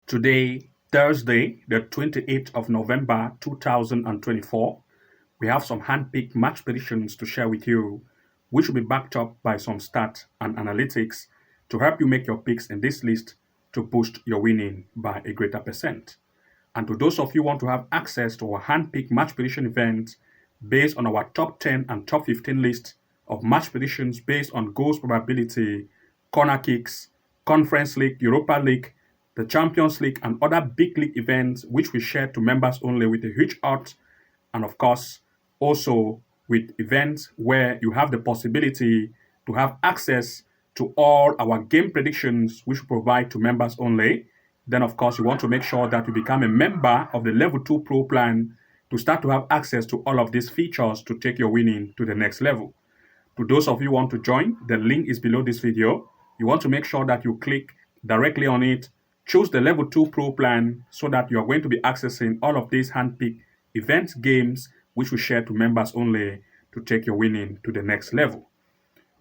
Today, Thursday, the 28th of November 2024, we have some hand-picked match predictions to share with you, which will be backed up by some stats and analytics to help you make your picks in this list to boost your winning by a greater percent. And to those of you who want to have access to our hand-picked match prediction event based on our top 10 and top 15 list of match predictions based on goals probability, corner kicks, Conference League, Europa League, the Champions League, and other big league events which we share to members only with a huge odds, and of course also with events where you have the possibility to have access to all our game predictions which we provide to members only. Then of course you want to make sure that you become a member of the level 2 pro plan to start to have access to all of these features to take your winning to the next level. To those of you who want to join, the link is below this video. You want to make sure that you click directly on it, choose the level 2 pro plan so that you are going to be accessing all of these hand-picked events, games, which we share to members only to take your winning to the next level.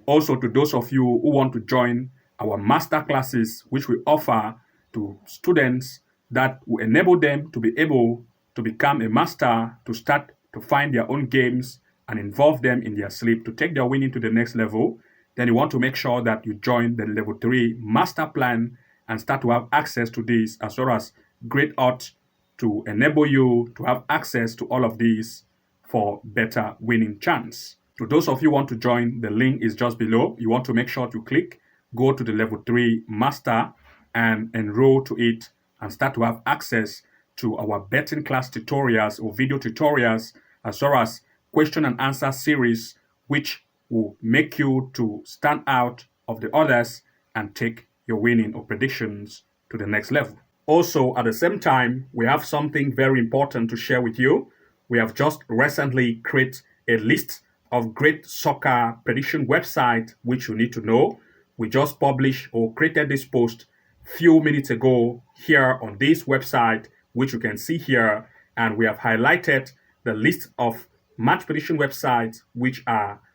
Also, to those of you who want to join our master classes, which we offer to students that will enable them to be able to become a master, to start to find their own games and involve them in their sleep to take their winning to the next level, then you want to make sure that you join the level 3 master plan and start to have access to this, as well as great odds to enable you to have access to all of these for better winning chance. To those of you who want to join, the link is just below. You want to make sure to click, go to the level 3 master and enroll to it and start to have access to our betting class tutorials or video tutorials, as well as question and answer series, which will make you to stand out of the others and take your winning or predictions to the next level. Also, at the same time, we have something very important to share with you. We have just recently created a list of great soccer prediction websites which you need to know. We just published or created this post few minutes ago here on this website, which you can see here, and we have highlighted the list of match prediction websites which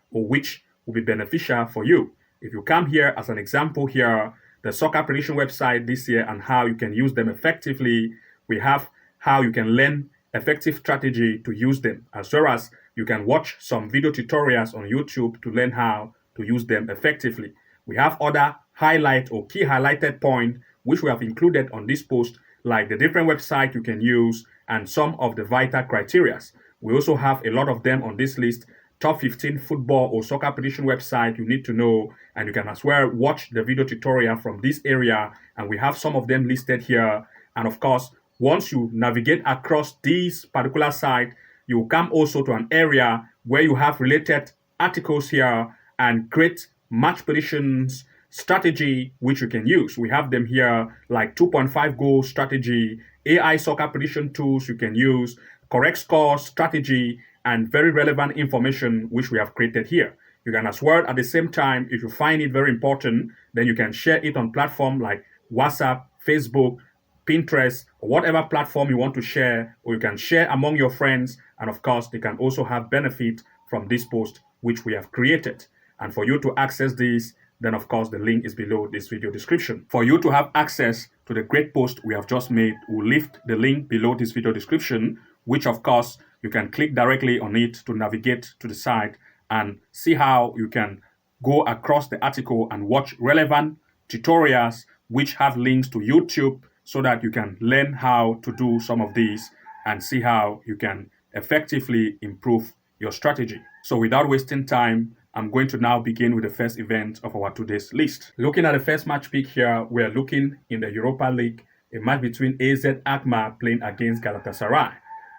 will be beneficial for you. If you come here as an example here, the soccer prediction website this year and how you can use them effectively. We have how you can learn effective strategy to use them, as well as you can watch some video tutorials on YouTube to learn how to use them effectively. We have other highlight or key highlighted point which we have included on this post, like the different websites you can use and some of the vital criteria. We also have a lot of them on this list. Top 15 football or soccer prediction website you need to know, and you can as well watch the video tutorial from this area, and we have some of them listed here. And of course, once you navigate across this particular site, you will come also to an area where you have related articles here and great match predictions strategy which you can use. We have them here like 2.5 goal strategy, AI soccer prediction tools you can use, correct score strategy, and very relevant information which we have created here. You can as well, at the same time, if you find it very important, then you can share it on platforms like WhatsApp, Facebook, Pinterest, or whatever platform you want to share, or you can share among your friends. And of course, they can also have benefit from this post which we have created. And for you to access this, then of course, the link is below this video description. For you to have access to the great post we have just made, we'll leave the link below this video description, which of course, you can click directly on it to navigate to the site and see how you can go across the article and watch relevant tutorials which have links to YouTube so that you can learn how to do some of these and see how you can effectively improve your strategy. So without wasting time, I'm going to now begin with the first event of our today's list. Looking at the first match pick here, we're looking in the Europa League, a match between AZ Alkmaar playing against Galatasaray.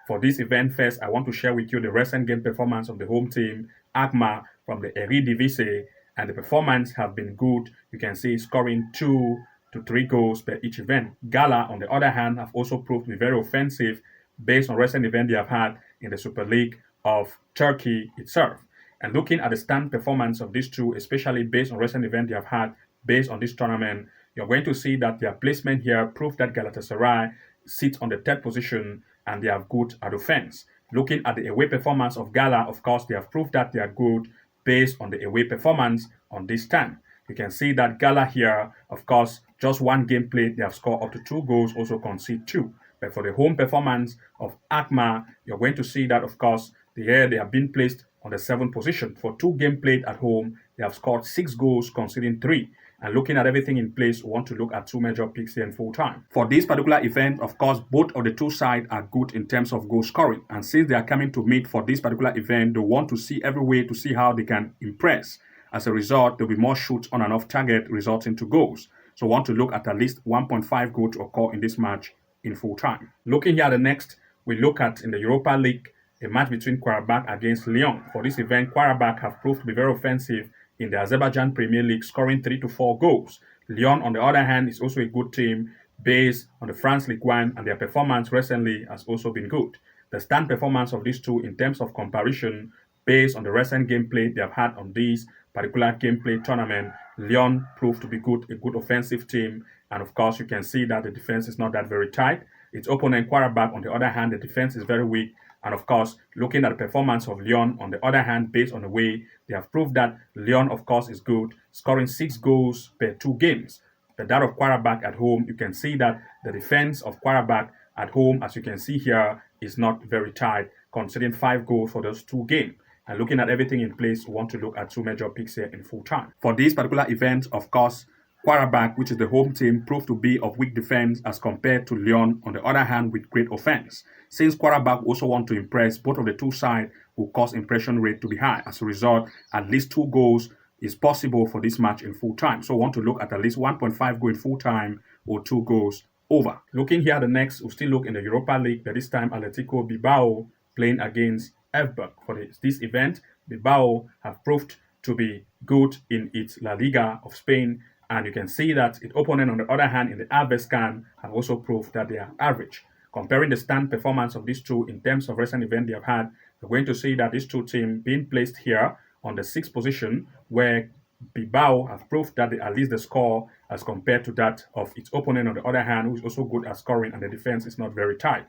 For this event first, I want to share with you the recent game performance of the home team, Alkmaar, from the Eredivisie, and the performance have been good. You can see scoring 2 to 3 goals per each event. Gala, on the other hand, have also proved to be very offensive based on recent events they have had in the Super League of Turkey itself. And looking at the stand performance of these two, especially based on recent events they have had based on this tournament, you're going to see that their placement here proved that Galatasaray sits on the 3rd position and they are good at offense. Looking at the away performance of Gala, of course, they have proved that they are good based on the away performance on this stand. You can see that Gala here, of course, Just one game played, they have scored up to 2 goals, also concede 2. But for the home performance of Alkmaar, you're going to see that, of course, they have been placed on the 7th position. For 2 games played at home, they have scored 6 goals, conceding 3. And looking at everything in place, we want to look at 2 major picks here in full time. For this particular event, of course, both of the two sides are good in terms of goal scoring. And since they are coming to meet for this particular event, they want to see every way to see how they can impress. As a result, there will be more shots on and off target, resulting to goals. So we want to look at least 1.5 goals to occur in this match in full time. Looking here at the next, we look at in the Europa League, a match between Qarabag against Lyon. For this event, Qarabag have proved to be very offensive in the Azerbaijan Premier League, scoring 3 to 4 goals. Lyon, on the other hand, is also a good team based on the France Ligue 1, and their performance recently has also been good. The stand performance of these two in terms of comparison, based on the recent gameplay they have had on this particular gameplay tournament, Lyon proved to be good, a good offensive team, and of course you can see that the defense is not that very tight. Its opponent Qarabag, on the other hand, the defense is very weak. And of course, looking at the performance of Lyon, on the other hand, based on the way they have proved that Lyon, of course, is good, scoring 6 goals per 2 games. But that of Qarabag at home, you can see that the defense of Qarabag at home, as you can see here, is not very tight, considering 5 goals for those 2 games. And looking at everything in place, we want to look at 2 major picks here in full time. For this particular event, of course, Qarabag, which is the home team, proved to be of weak defense as compared to Lyon, on the other hand, with great offense. Since Qarabag also want to impress, both of the two sides will cause impression rate to be high. As a result, at least 2 goals is possible for this match in full time. So we want to look at least 1.5 goals in full time or 2 goals over. Looking here at the next, we'll still look in the Europa League, but this time Atletico Bilbao playing against Elfsborg. For this event, Bilbao have proved to be good in its La Liga of Spain, and you can see that its opponent, on the other hand, in the Albescan, have also proved that they are average. Comparing the stand performance of these two in terms of recent event they have had, we're going to see that these two teams being placed here on the 6th position, where Bilbao have proved that they at least the score as compared to that of its opponent, on the other hand, who is also good at scoring, and the defense is not very tight.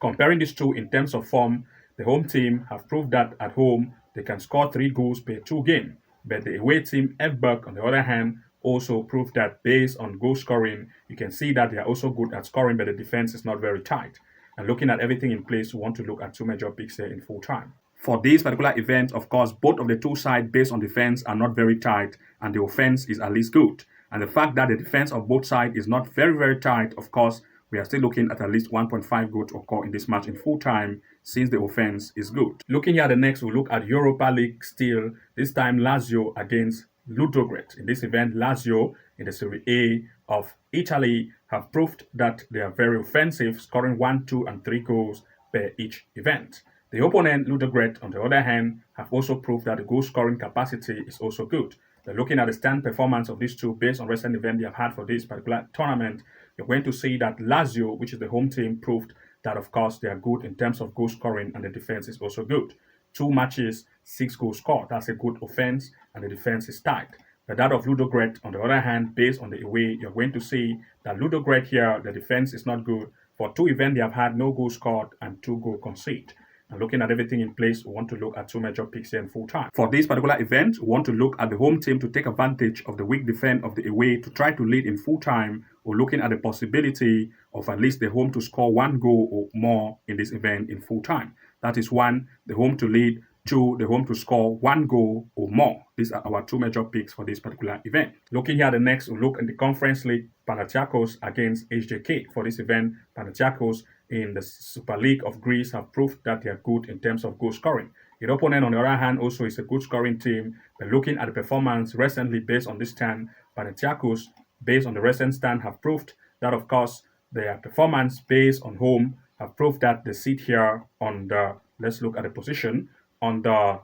Comparing these two in terms of form, the home team have proved that at home they can score 3 goals per 2 games. But the away team, Elfsborg, on the other hand, also proved that based on goal scoring, you can see that they are also good at scoring, but the defense is not very tight. And looking at everything in place, we want to look at 2 major picks here in full time. For this particular event, of course, both of the two sides based on defense are not very tight, and the offense is at least good. And the fact that the defense of both sides is not very, very tight, of course, we are still looking at least 1.5 goals to occur in this match in full time, since the offense is good. Looking at the next, we'll look at Europa League still, this time Lazio against Ludogorets. In this event, Lazio in the Serie A of Italy have proved that they are very offensive, scoring 1, 2, and 3 goals per each event. The opponent, Ludogorets, on the other hand, have also proved that the goal scoring capacity is also good. But looking at the stand performance of these two based on recent events they have had for this particular tournament, you're going to see that Lazio, which is the home team, proved that, of course, they are good in terms of goal scoring, and the defense is also good. 2 matches, 6 goals scored. That's a good offense, and the defense is tight. But that of Ludogorets, on the other hand, based on the away, you're going to see that Ludogorets here, the defense is not good. For 2 events, they have had no goals scored and 2 goals conceded. And looking at everything in place, we want to look at 2 major picks here in full time. For this particular event, we want to look at the home team to take advantage of the weak defense of the away to try to lead in full time, or looking at the possibility of at least the home to score 1 goal or more in this event in full time. That is 1, the home to lead, 2, the home to score 1 goal or more. These are our 2 major picks for this particular event. Looking here at the next, we'll look in the Conference League, Panathinaikos against HJK. For this event, Panathinaikos in the Super League of Greece have proved that they are good in terms of goal scoring. Your opponent, on the other hand, also is a good scoring team. But looking at the performance recently based on this stand, Panathinaikos, based on the recent stand, have proved that, of course, their performance based on home have proved that they sit here on the, let's look at the position, on the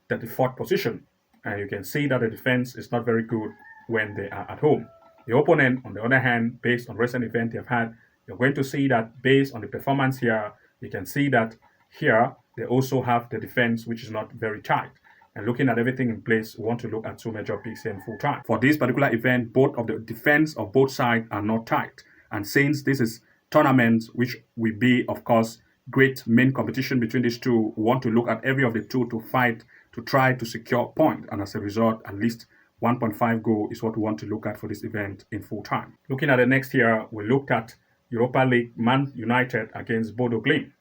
34th position. And you can see that the defense is not very good when they are at home. The opponent, on the other hand, based on recent events they have had, you're going to see that based on the performance here, you can see that here they also have the defense, which is not very tight. And looking at everything in place, we want to look at 2 major picks here in full time. For this particular event, both of the defense of both sides are not tight. And since this is tournament, which will be, of course, great main competition between these two, we want to look at every of the two to fight to try to secure point, and as a result, at least 1.5 goal is what we want to look at for this event in full time. Looking at the next here, we looked at Europa League Man United against Bodo Glimt.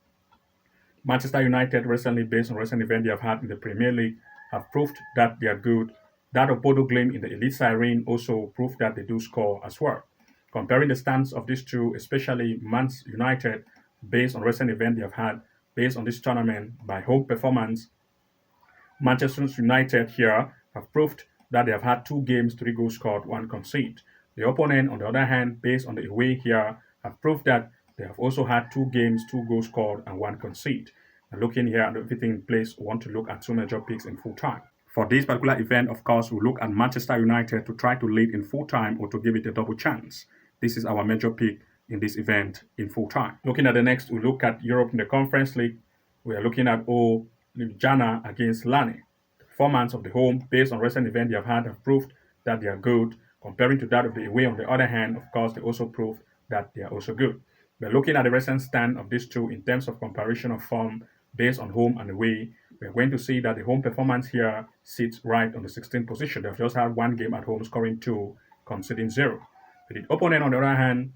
Manchester United recently, based on recent event they have had in the Premier League, have proved that they are good. That of Bodo Glimt in the Elite Siren also proved that they do score as well. Comparing the stance of these two, especially Man United, based on recent event they have had, based on this tournament, by home performance, Manchester United here have proved that they have had 2 games, 3 goals scored, 1 conceded. The opponent, on the other hand, based on the away here, have proved that they have also had 2 games, 2 goals scored, and 1 conceded. And looking here at everything in place, we want to look at 2 major picks in full time. For this particular event, of course, we'll look at Manchester United to try to lead in full time or to give it a double chance. This is our major pick in this event in full time. Looking at the next, we'll look at Europe in the Conference League. We are looking at Olimpija against Larne. The performance of the home, based on recent events they have proved that they are good. Comparing to that of the away, on the other hand, of course, they also proved that they are also good. We're looking at the recent stand of these two in terms of comparison of form based on home and away. We're going to see that the home performance here sits right on the 16th position. They've just had 1 game at home, scoring 2, conceding 0. But the opponent, on the other hand,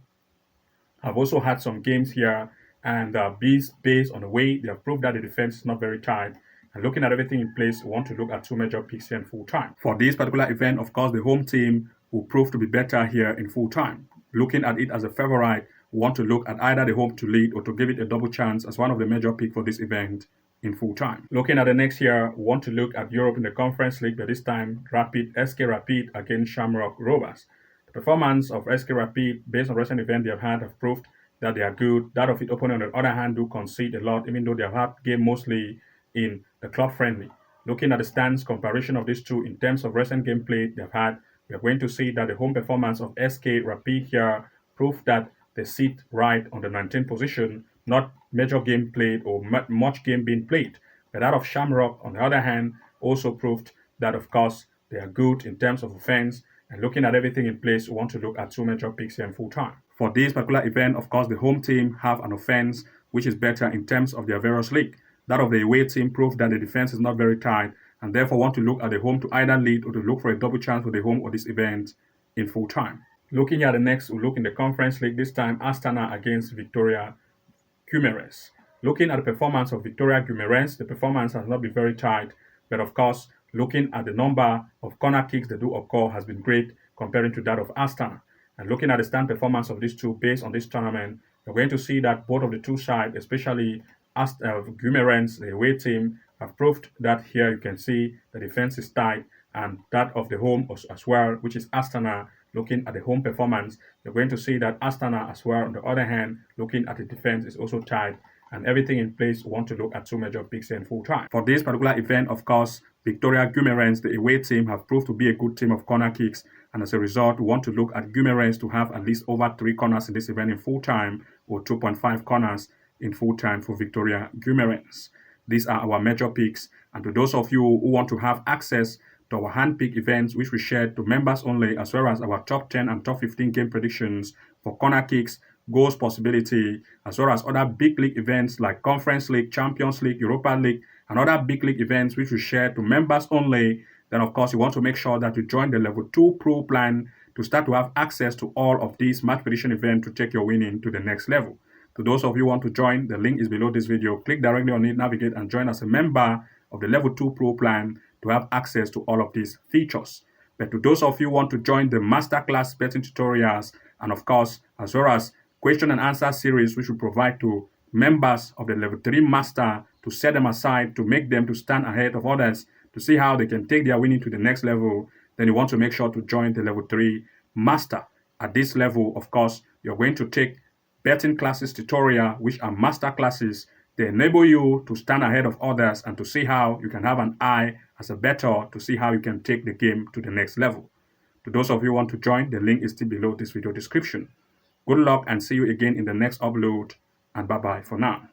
have also had some games here, and based on the way they have proved that the defense is not very tight. And looking at everything in place, we want to look at 2 major picks here in full time. For this particular event, of course, the home team will prove to be better here in full time. Looking at it as a favorite, we want to look at either the home to lead or to give it a double chance as one of the major picks for this event in full time. Looking at the next year, we want to look at Europe in the Conference League, but this time SK Rapid against Shamrock Rovers. The performance of SK Rapid, based on recent events they have proved that they are good. That of the opponent, on the other hand, do concede a lot, even though they have had game mostly in the club friendly. Looking at the stance comparison of these two in terms of recent gameplay they've had, we are going to see that the home performance of SK Rapid here proved that they sit right on the 19th position, not major game played or much game being played. But that of Shamrock, on the other hand, also proved that, of course, they are good in terms of offense. And looking at everything in place, we want to look at 2 major picks here in full time. For this particular event, of course, the home team have an offense which is better in terms of their various league. That of the away team proved that the defense is not very tight, and therefore want to look at the home to either lead or to look for a double chance for the home or this event in full time. Looking at the next, we'll look in the Conference League, this time Astana against Vitoria Guimaraes. Looking at the performance of Vitoria Guimaraes, the performance has not been very tight, but of course, looking at the number of corner kicks that do occur has been great comparing to that of Astana. And looking at the stand performance of these two based on this tournament, you're going to see that both of the two sides, especially Guimaraes, the away team, have proved that here you can see the defense is tight, and that of the home as well, which is Astana. Looking at the home performance, you're going to see that Astana as well, on the other hand, looking at the defense is also tight, and everything in place. We want to look at 2 major picks in full time. For this particular event, of course, Vitoria Guimaraes, the away team, have proved to be a good team of corner kicks, and as a result, we want to look at Guimaraes to have at least over 3 corners in this event in full time, or 2.5 corners in full time for Vitoria Guimaraes. These are our major picks, and to those of you who want to have access to our hand-pick events, which we share to members only, as well as our top 10 and top 15 game predictions for corner kicks, goals possibility, as well as other big league events like Conference League, Champions League, Europa League, and other big league events which we share to members only, then of course you want to make sure that you join the Level 2 Pro plan to start to have access to all of these match prediction events to take your winning to the next level. To those of you who want to join, the link is below this video. Click directly on it, navigate, and join as a member of the Level 2 Pro plan to have access to all of these features. But to those of you who want to join the masterclass betting tutorials, and of course, as well as question and answer series which we provide to members of the Level 3 Master to set them aside to make them to stand ahead of others to see how they can take their winning to the next level, then you want to make sure to join the Level 3 Master. At this level, of course, you're going to take betting classes tutorial, which are master classes. They enable you to stand ahead of others and to see how you can have an eye as a bettor to see how you can take the game to the next level. To those of you who want to join, the link is still below this video description. Good luck and see you again in the next upload, and bye-bye for now.